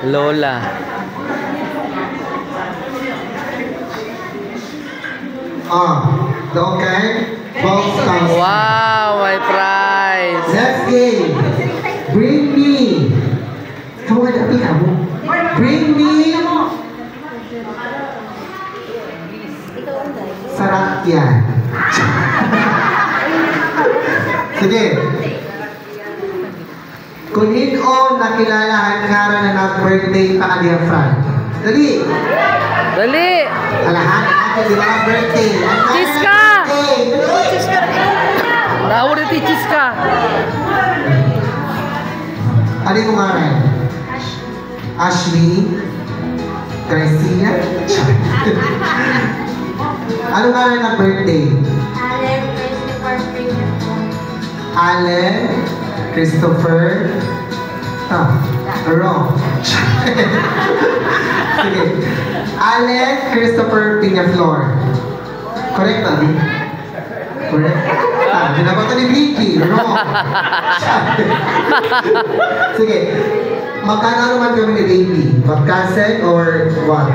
Lola. Okay. Wow, my prize. Next game. Bring me. Kamu ada api kamu. Bring me. Sarakyan. Sige. Kunin o nakilalahan kara na nag-birthday pa ka diya, Fran. Dali. Dali. Alahan natin di mga birthday. Chiska. Tahu dito, Chiska. Ano yung ngaran? Ashley? Crescia? Ano ngaran ng birthday? Allen Christopher wrong. Sige. Allen Christopher Piñaflor. Correct ba? Correct? Binabato ni Vicky. Wrong. Sige. Magkano naman kami ni baby? Magkaseg or what?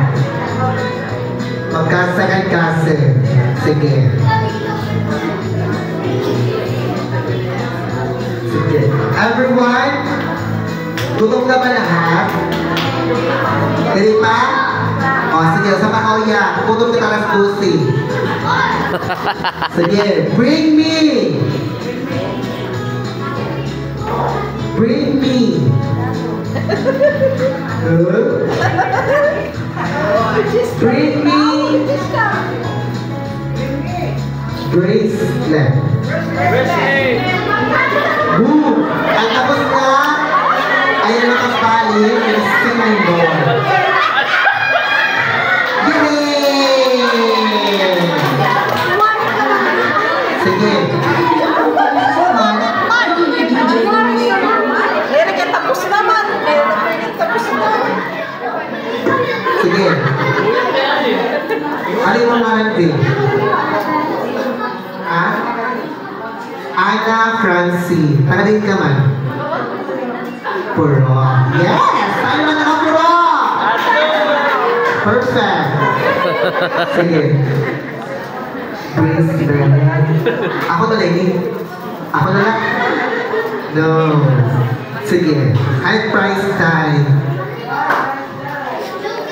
Magkaseg at kaseg. Sige. Sige. Everyone, gutom na ba lahat? Hindi pa? O, sige. Sa Makauya, gutom ka talas 12. Sige. Bring me! Bring me! Bring me! Bracelet. Boom! Ang tapos na, ayun na kapali, yung singing board. Yay! Sige. Sige. Ano yung mga natin? Ha? Ana Francie. Taga-din ka man? Puro. Yes! Tayo na naka-puro! Perfect! Sige. Ako na lady? Ako na lang? No. Sige. High price time.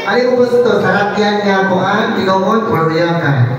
Ano yung gusto? Sarap yan nga po ang ikaw mo, puro yan ka.